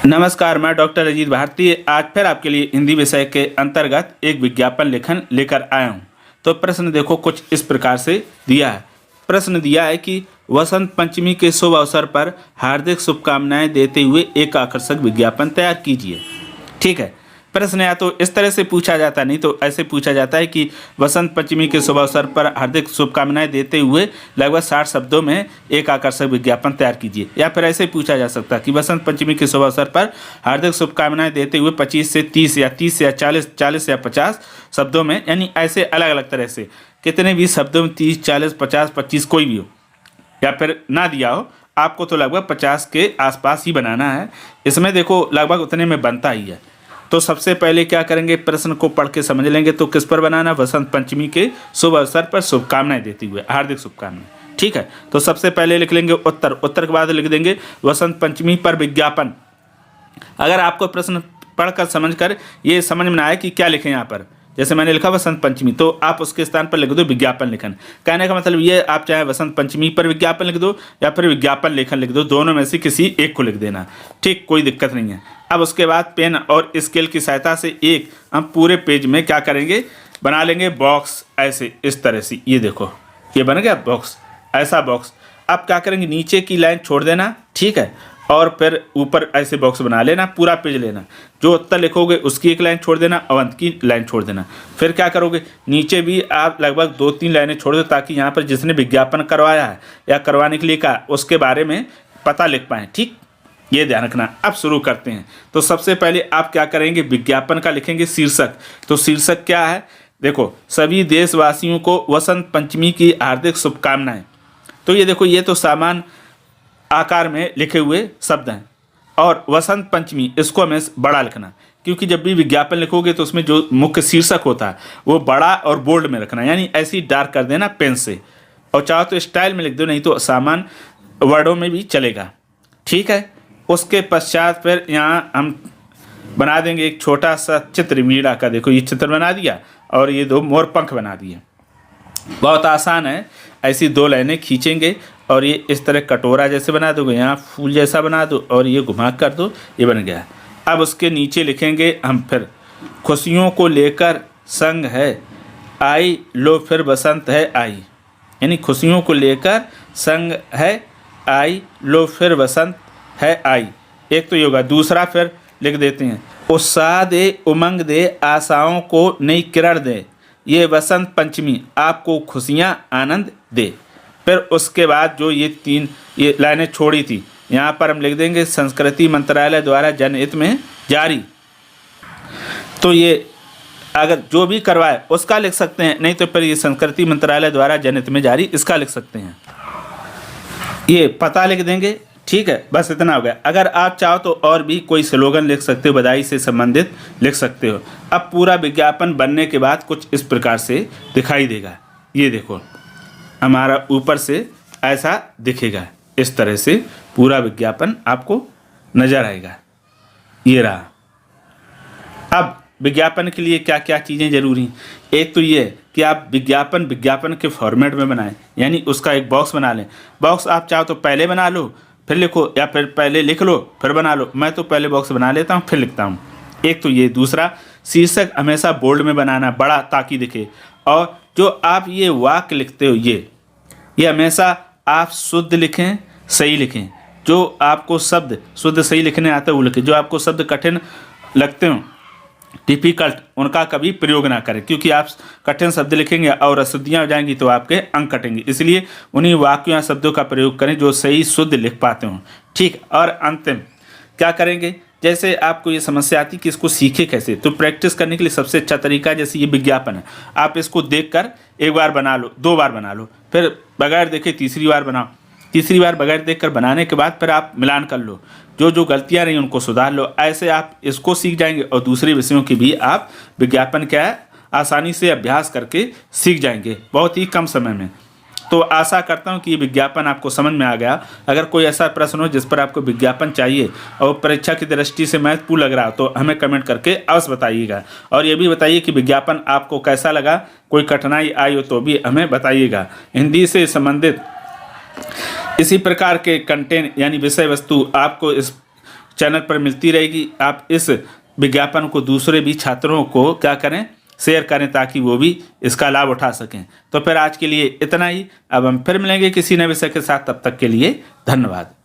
नमस्कार, मैं डॉक्टर अजीत भारती आज फिर आपके लिए हिंदी विषय के अंतर्गत एक विज्ञापन लेखन लेकर आया हूँ। तो प्रश्न देखो कुछ इस प्रकार से दिया है। प्रश्न दिया है कि वसंत पंचमी के शुभ अवसर पर हार्दिक शुभकामनाएं देते हुए एक आकर्षक विज्ञापन तैयार कीजिए। ठीक है, प्रश्न या तो इस तरह से पूछा जाता है, नहीं तो ऐसे पूछा जाता है कि वसंत पंचमी के शुभ अवसर पर हार्दिक शुभकामनाएं देते हुए लगभग 60 शब्दों में एक आकर्षक विज्ञापन तैयार कीजिए। या फिर ऐसे पूछा जा सकता है कि वसंत पंचमी के शुभ अवसर पर हार्दिक शुभकामनाएं देते हुए 25 से 30 या 30 या 40 या 50 शब्दों में, यानी ऐसे अलग अलग तरह से कितने भी शब्दों में 30, 40, 50, 25 कोई भी हो, या फिर ना दिया हो, आपको तो लगभग 50 के आसपास ही बनाना है। इसमें देखो लगभग उतने में बनता ही है। तो सबसे पहले क्या करेंगे, प्रश्न को पढ़ के समझ लेंगे। तो किस पर बनाना, वसंत पंचमी के शुभ अवसर पर शुभकामनाएं देते हुए, हार्दिक शुभकामनाएं। ठीक है, तो सबसे पहले लिख लेंगे उत्तर। उत्तर के बाद लिख देंगे वसंत पंचमी पर विज्ञापन। अगर आपको प्रश्न पढ़कर समझकर ये समझ में आए कि क्या लिखें यहाँ पर, जैसे मैंने लिखा वसंत पंचमी, तो आप उसके स्थान पर लिख दो विज्ञापन लेखन। कहने का मतलब ये, आप चाहे वसंत पंचमी पर विज्ञापन लिख दो या फिर विज्ञापन लेखन लिख दो, दोनों में से किसी एक को लिख देना। ठीक, कोई दिक्कत नहीं है। अब उसके बाद पेन और स्केल की सहायता से एक हम पूरे पेज में क्या करेंगे, बना लेंगे बॉक्स ऐसे इस तरह से। ये देखो ये बन गया बॉक्स, ऐसा बॉक्स। अब क्या करेंगे, नीचे की लाइन छोड़ देना, ठीक है, और फिर ऊपर ऐसे बॉक्स बना लेना, पूरा पेज लेना। जो उत्तर लिखोगे उसकी एक लाइन छोड़ देना और अंत की लाइन छोड़ देना। फिर क्या करोगे, नीचे भी आप लगभग 2-3 लाइनें छोड़ दो, ताकि यहाँ पर जिसने विज्ञापन करवाया है या करवाने के लिए कहा उसके बारे में पता लिख पाएँ। ठीक, ये ध्यान रखना। अब शुरू करते हैं। तो सबसे पहले आप क्या करेंगे, विज्ञापन का लिखेंगे शीर्षक। तो शीर्षक क्या है, देखो, सभी देशवासियों को वसंत पंचमी की हार्दिक शुभकामनाएं। तो ये देखो, ये तो सामान्य आकार में लिखे हुए शब्द हैं, और वसंत पंचमी इसको हमें बड़ा लिखना, क्योंकि जब भी विज्ञापन लिखोगे तो उसमें जो मुख्य शीर्षक होता है वो बड़ा और बोल्ड में रखना, यानी ऐसी डार्क कर देना पेन से। और चाहो तो स्टाइल में लिख दो, नहीं तो सामान्य वर्डों में भी चलेगा। ठीक है, उसके पश्चात फिर यहाँ हम बना देंगे एक छोटा सा चित्र मीड़ा का। देखो ये चित्र बना दिया और ये 2 मोर पंख बना दिए। बहुत आसान है। ऐसी 2 लाइनें खींचेंगे और ये इस तरह कटोरा जैसे बना दोगे, यहाँ फूल जैसा बना दो और ये घुमा कर दो, ये बन गया। अब उसके नीचे लिखेंगे हम फिर, खुशियों को लेकर संग है आई, लो फिर बसंत है आई। यानी खुशियों को लेकर संग है आई, लो फिर बसंत है आई। एक तो योगा। दूसरा फिर लिख देते हैं, उत्साह दे उमंग दे आशाओं को नई किरण दे, ये वसंत पंचमी आपको खुशियाँ आनंद दे। फिर उसके बाद जो ये 3 ये लाइनें छोड़ी थी, यहाँ पर हम लिख देंगे संस्कृति मंत्रालय द्वारा जनहित में जारी। तो ये अगर जो भी करवाए उसका लिख सकते हैं, नहीं तो फिर ये संस्कृति मंत्रालय द्वारा जनहित में जारी इसका लिख सकते हैं। ये पता लिख देंगे। ठीक है, बस इतना हो गया। अगर आप चाहो तो और भी कोई स्लोगन लिख सकते हो, बधाई से संबंधित लिख सकते हो। अब पूरा विज्ञापन बनने के बाद कुछ इस प्रकार से दिखाई देगा। ये देखो, हमारा ऊपर से ऐसा दिखेगा, इस तरह से पूरा विज्ञापन आपको नजर आएगा। ये रहा। अब विज्ञापन के लिए क्या क्या चीज़ें जरूरी, एक तो ये कि आप विज्ञापन के फॉर्मेट में बनाएं, यानी उसका एक बॉक्स बना लें। बॉक्स आप चाहो तो पहले बना लो फिर लिखो, या फिर पहले लिख लो फिर बना लो। मैं तो पहले बॉक्स बना लेता हूँ फिर लिखता हूँ। एक तो ये। दूसरा, शीर्षक हमेशा बोल्ड में बनाना, बड़ा, ताकि दिखे। और जो आप ये वाक्य लिखते हो ये हमेशा आप शुद्ध लिखें, सही लिखें। जो आपको शब्द शुद्ध सही लिखने आते हैं वो लिखें। जो आपको शब्द कठिन लगते हो, डिफ़िकल्ट, उनका कभी प्रयोग ना करें, क्योंकि आप कठिन शब्द लिखेंगे और अशुद्धियाँ हो जाएंगी तो आपके अंक कटेंगे। इसलिए उन्हीं वाक्यों या शब्दों का प्रयोग करें जो सही शुद्ध लिख पाते हो। ठीक। और अंतिम क्या करेंगे, जैसे आपको ये समस्या आती कि इसको सीखे कैसे, तो प्रैक्टिस करने के लिए सबसे अच्छा तरीका, जैसे ये विज्ञापन है, आप इसको देखकर एक बार बना लो, 2 बार बना लो, फिर बगैर देखे तीसरी बार बनाओ, तीसरी बार बगैर देखकर बनाने के बाद फिर आप मिलान कर लो, जो गलतियां रही उनको सुधार लो। ऐसे आप इसको सीख जाएंगे और दूसरे विषयों की भी आप विज्ञापन क्या है आसानी से अभ्यास करके सीख जाएंगे बहुत ही कम समय में। तो आशा करता हूं कि ये विज्ञापन आपको समझ में आ गया। अगर कोई ऐसा प्रश्न हो जिस पर आपको विज्ञापन चाहिए और परीक्षा की दृष्टि से महत्वपूर्ण लग रहा हो तो हमें कमेंट करके अवश्य बताइएगा। और ये भी बताइए कि विज्ञापन आपको कैसा लगा, कोई कठिनाई आई हो तो भी हमें बताइएगा। हिंदी से संबंधित इसी प्रकार के कंटेंट यानी विषय वस्तु आपको इस चैनल पर मिलती रहेगी। आप इस विज्ञापन को दूसरे भी छात्रों को क्या करें, शेयर करें, ताकि वो भी इसका लाभ उठा सकें। तो फिर आज के लिए इतना ही। अब हम फिर मिलेंगे किसी नए विषय के साथ, तब तक के लिए धन्यवाद।